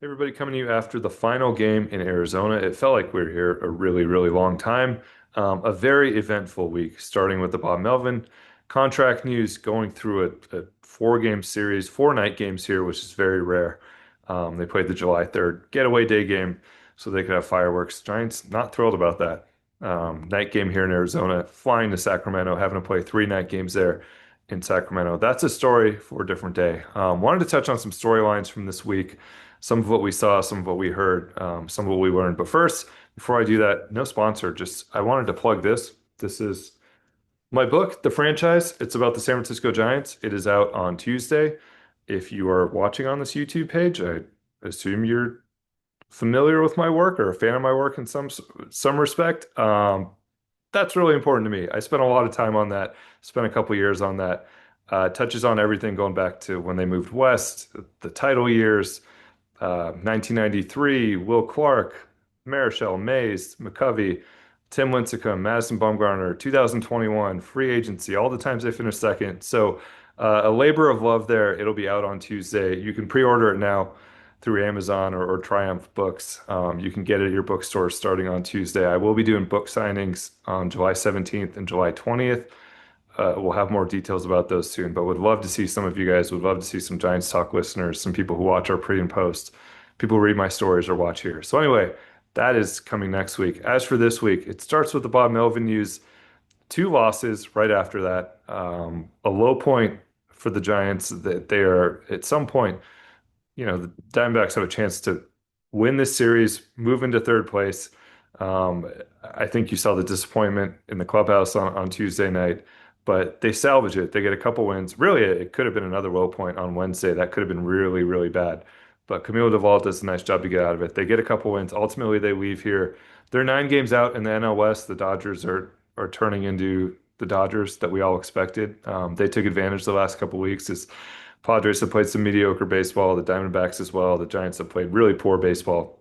Everybody coming to you after the final game in Arizona. It felt like we were here a really, really long time. A very eventful week, starting with the Bob Melvin contract news, going through a four-game series, four night games here, which is very rare. They played the July 3rd getaway day game so they could have fireworks. Giants not thrilled about that. Night game here in Arizona, flying to Sacramento, having to play three night games there in Sacramento. That's a story for a different day. Wanted to touch on some storylines from this week, some of what we saw, some of what we heard, some of what we learned. But first, before I do that, no sponsor, just I wanted to plug this. This is my book, The Franchise. It's about the San Francisco Giants. It is out on Tuesday. If you are watching on this YouTube page, I assume you're familiar with my work or a fan of my work in some respect. That's really important to me. I spent a lot of time on that, spent a couple years on that. Touches on everything going back to when they moved west, the title years, 1993, Will Clark, Marichal, Mays, McCovey, Tim Lincecum, Madison Bumgarner, 2021, free agency, all the times they finished second. So a labor of love there. It'll be out on Tuesday. You can pre-order it now through Amazon or Triumph Books. You can get it at your bookstore starting on Tuesday. I will be doing book signings on July 17th and July 20th. We'll have more details about those soon, but would love to see some of you guys, would love to see some Giants Talk listeners, some people who watch our pre and post, people who read my stories or watch here. So anyway, that is coming next week. As for this week, it starts with the Bob Melvin news. Two losses right after that. A low point for the Giants that they are at some point, the Diamondbacks have a chance to win this series, move into third place. Um, I think you saw the disappointment in the clubhouse on Tuesday night, but they salvage it. They get a couple wins. Really, it could have been another low point on Wednesday. That could have been really, really bad. But Camilo Duvall does a nice job to get out of it. They get a couple wins. Ultimately, they leave here. They're 9 games out in the NL West. The Dodgers are turning into the Dodgers that we all expected. They took advantage the last couple weeks as Padres have played some mediocre baseball. The Diamondbacks as well. The Giants have played really poor baseball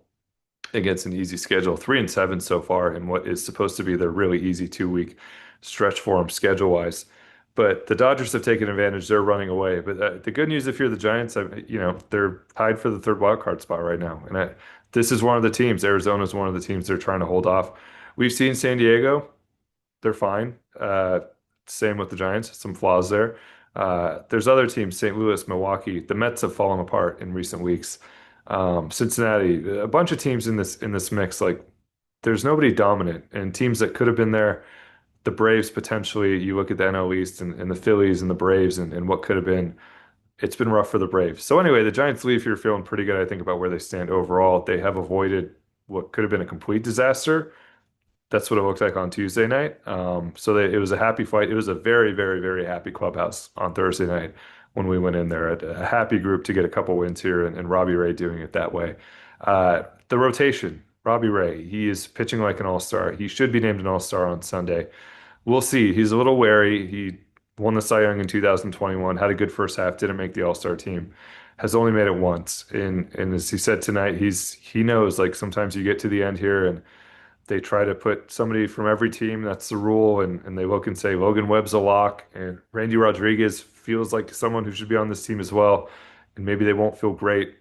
against an easy schedule. 3-7 so far in what is supposed to be their really easy 2 week stretch for them schedule wise. But the Dodgers have taken advantage. They're running away. But the good news, if you're the Giants, they're tied for the third wild card spot right now. And this is one of the teams. Arizona is one of the teams they're trying to hold off. We've seen San Diego. They're fine. Same with the Giants. Some flaws there. There's other teams, St. Louis, Milwaukee. The Mets have fallen apart in recent weeks. Cincinnati, a bunch of teams in this mix. Like there's nobody dominant, and teams that could have been there. The Braves potentially. You look at the NL East and the Phillies and the Braves and what could have been. It's been rough for the Braves. So anyway, the Giants leave here feeling pretty good, I think, about where they stand overall. They have avoided what could have been a complete disaster. That's what it looked like on Tuesday night. It was a happy fight. It was a very, very, very happy clubhouse on Thursday night when we went in there. A happy group to get a couple wins here, and Robbie Ray doing it that way. The rotation, Robbie Ray, he is pitching like an all-star. He should be named an all-star on Sunday. We'll see. He's a little wary. He won the Cy Young in 2021, had a good first half, didn't make the all-star team. Has only made it once. And as he said tonight, he knows like sometimes you get to the end here and they try to put somebody from every team. That's the rule. And they look and say Logan Webb's a lock, and Randy Rodriguez feels like someone who should be on this team as well. And maybe they won't feel great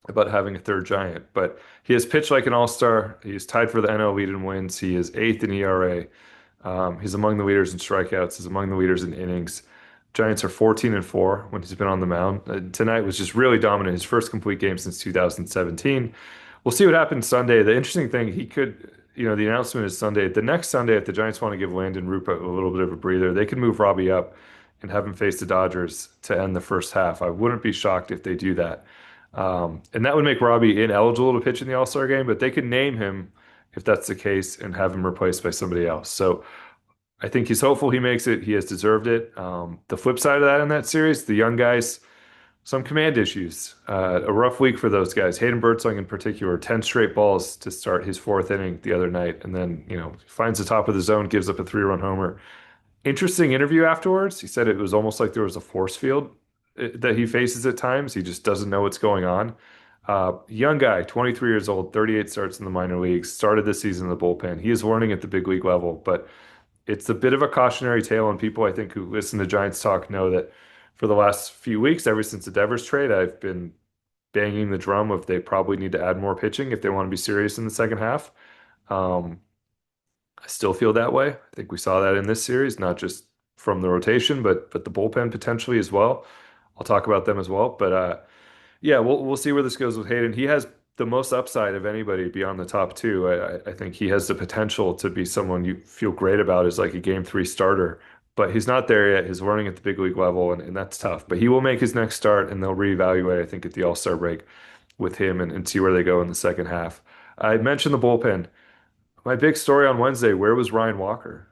about having a third giant, but he has pitched like an all-star. He's tied for the NL lead in wins. He is eighth in ERA. He's among the leaders in strikeouts. He's among the leaders in innings. Giants are 14-4 when he's been on the mound. Tonight was just really dominant. His first complete game since 2017. We'll see what happens Sunday. The interesting thing, he could, the announcement is Sunday. The next Sunday, if the Giants want to give Landon Rupa a little bit of a breather, they can move Robbie up and have him face the Dodgers to end the first half. I wouldn't be shocked if they do that. And that would make Robbie ineligible to pitch in the All-Star game, but they could name him if that's the case and have him replaced by somebody else. So I think he's hopeful he makes it. He has deserved it. The flip side of that in that series, the young guys, some command issues. A rough week for those guys. Hayden Birdsong in particular, 10 straight balls to start his fourth inning the other night, and then, finds the top of the zone, gives up a 3-run homer. Interesting interview afterwards. He said it was almost like there was a force field that he faces at times. He just doesn't know what's going on. Young guy, 23 years old, 38 starts in the minor leagues, started this season in the bullpen. He is learning at the big league level, but it's a bit of a cautionary tale, and people I think who listen to Giants talk know that for the last few weeks, ever since the Devers trade, I've been banging the drum of they probably need to add more pitching if they want to be serious in the second half. Um, I still feel that way. I think we saw that in this series, not just from the rotation, but the bullpen potentially as well. I'll talk about them as well. But yeah, we'll see where this goes with Hayden. He has the most upside of anybody beyond the top two. I think he has the potential to be someone you feel great about as like a game three starter. But he's not there yet. He's learning at the big league level, and that's tough. But he will make his next start, and they'll reevaluate, I think, at the All-Star break with him and see where they go in the second half. I mentioned the bullpen. My big story on Wednesday, where was Ryan Walker?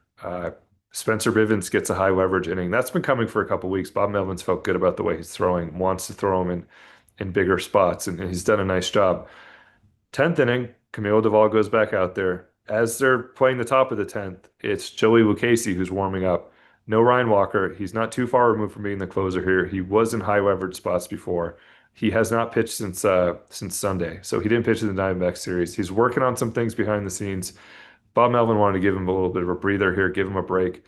Spencer Bivens gets a high leverage inning. That's been coming for a couple weeks. Bob Melvin's felt good about the way he's throwing, wants to throw him in bigger spots, and he's done a nice job. 10th inning, Camilo Duvall goes back out there. As they're playing the top of the 10th, it's Joey Lucchesi who's warming up. No Ryan Walker. He's not too far removed from being the closer here. He was in high leverage spots before. He has not pitched since Sunday, so he didn't pitch in the Diamondbacks series. He's working on some things behind the scenes. Bob Melvin wanted to give him a little bit of a breather here, give him a break,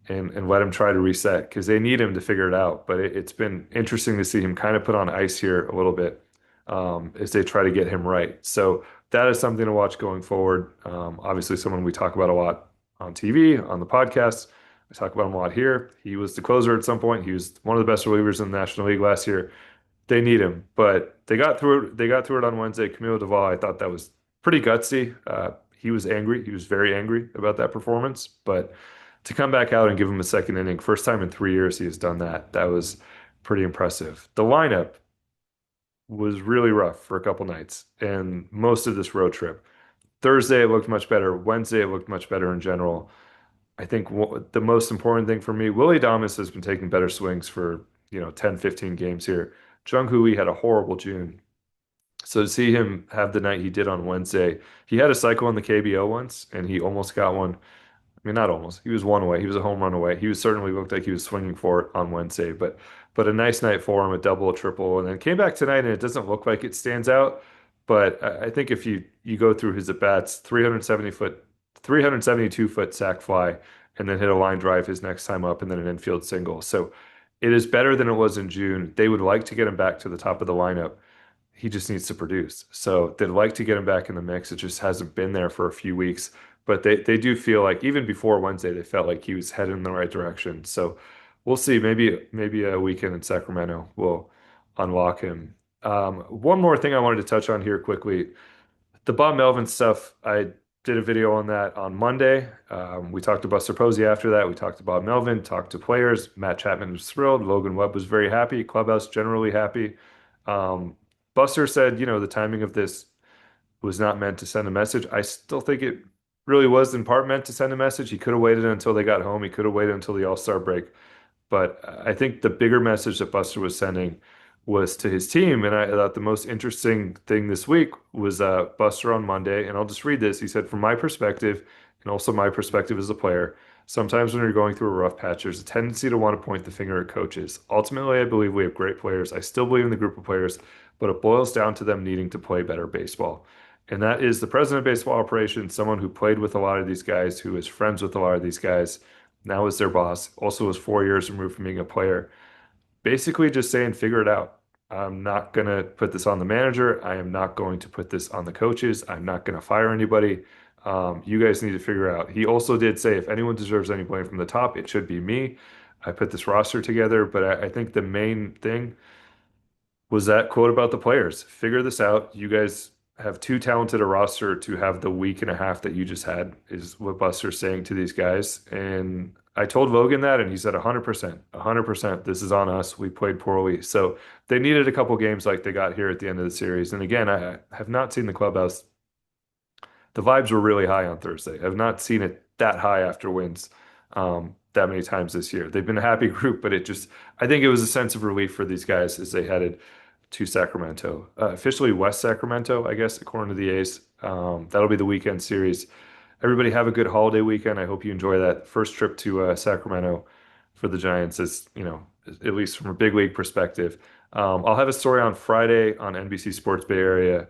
and let him try to reset because they need him to figure it out. But it's been interesting to see him kind of put on ice here a little bit as they try to get him right. So that is something to watch going forward. Obviously, someone we talk about a lot on TV, on the podcast. We talk about him a lot here. He was the closer at some point. He was one of the best relievers in the National League last year. They need him, but they got through it. They got through it on Wednesday. Camilo Duvall, I thought that was pretty gutsy. He was angry. He was very angry about that performance. But to come back out and give him a second inning, first time in 3 years he has done that. That was pretty impressive. The lineup was really rough for a couple nights and most of this road trip. Thursday it looked much better. Wednesday it looked much better in general. I think the most important thing for me, Willie Adames has been taking better swings for, 10, 15 games here. Jung Hoo Lee had a horrible June. So to see him have the night he did on Wednesday, he had a cycle in the KBO once, and he almost got one. I mean, not almost. He was one away. He was a home run away. He was certainly looked like he was swinging for it on Wednesday, but a nice night for him, a double, a triple, and then came back tonight, and it doesn't look like it stands out. But I think if you go through his at bats, 372 foot sac fly, and then hit a line drive his next time up, and then an infield single. So it is better than it was in June. They would like to get him back to the top of the lineup. He just needs to produce. So they'd like to get him back in the mix. It just hasn't been there for a few weeks. But they do feel like even before Wednesday, they felt like he was heading in the right direction. So we'll see. Maybe a weekend in Sacramento will unlock him. One more thing I wanted to touch on here quickly. The Bob Melvin stuff, I did a video on that on Monday. We talked to Buster Posey after that. We talked to Bob Melvin, talked to players. Matt Chapman was thrilled. Logan Webb was very happy. Clubhouse generally happy. Buster said, the timing of this was not meant to send a message. I still think it really was in part meant to send a message. He could have waited until they got home. He could have waited until the All-Star break. But I think the bigger message that Buster was sending was to his team. And I thought the most interesting thing this week was Buster on Monday. And I'll just read this. He said, from my perspective, and also my perspective as a player, sometimes when you're going through a rough patch, there's a tendency to want to point the finger at coaches. Ultimately, I believe we have great players. I still believe in the group of players, but it boils down to them needing to play better baseball. And that is the president of baseball operations, someone who played with a lot of these guys, who is friends with a lot of these guys, now is their boss, also was 4 years removed from being a player. Basically just saying, figure it out. I'm not going to put this on the manager. I am not going to put this on the coaches. I'm not going to fire anybody. You guys need to figure out. He also did say, if anyone deserves any blame from the top, it should be me. I put this roster together, but I think the main thing was that quote about the players. Figure this out. You guys have too talented a roster to have the week and a half that you just had, is what Buster's saying to these guys. And I told Logan that, and he said 100%, 100%, this is on us. We played poorly. So they needed a couple games like they got here at the end of the series. And again, I have not seen the clubhouse. The vibes were really high on Thursday. I've not seen it that high after wins that many times this year. They've been a happy group, but I think it was a sense of relief for these guys as they headed to Sacramento. Officially West Sacramento, I guess, according to the A's. That'll be the weekend series. Everybody have a good holiday weekend. I hope you enjoy that first trip to Sacramento for the Giants, at least from a big league perspective. I'll have a story on Friday on NBC Sports Bay Area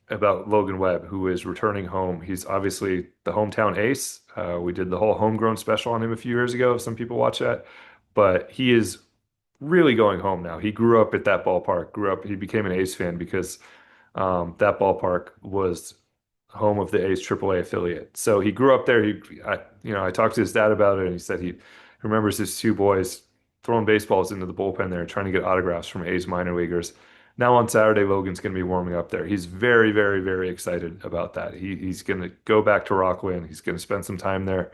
about Logan Webb, who is returning home. He's obviously the hometown ace. We did the whole homegrown special on him a few years ago. Some people watch that, but he is really going home now. He grew up at that ballpark, he became an A's fan because that ballpark was home of the A's AAA affiliate. So he grew up there. I talked to his dad about it, and he said he remembers his two boys throwing baseballs into the bullpen there, trying to get autographs from A's minor leaguers. Now on Saturday, Logan's going to be warming up there. He's very, very, very excited about that. He's going to go back to Rockland. He's going to spend some time there.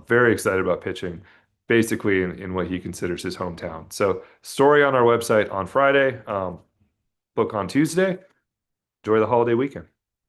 Very excited about pitching, basically in what he considers his hometown. So, story on our website on Friday, book on Tuesday. Enjoy the holiday weekend.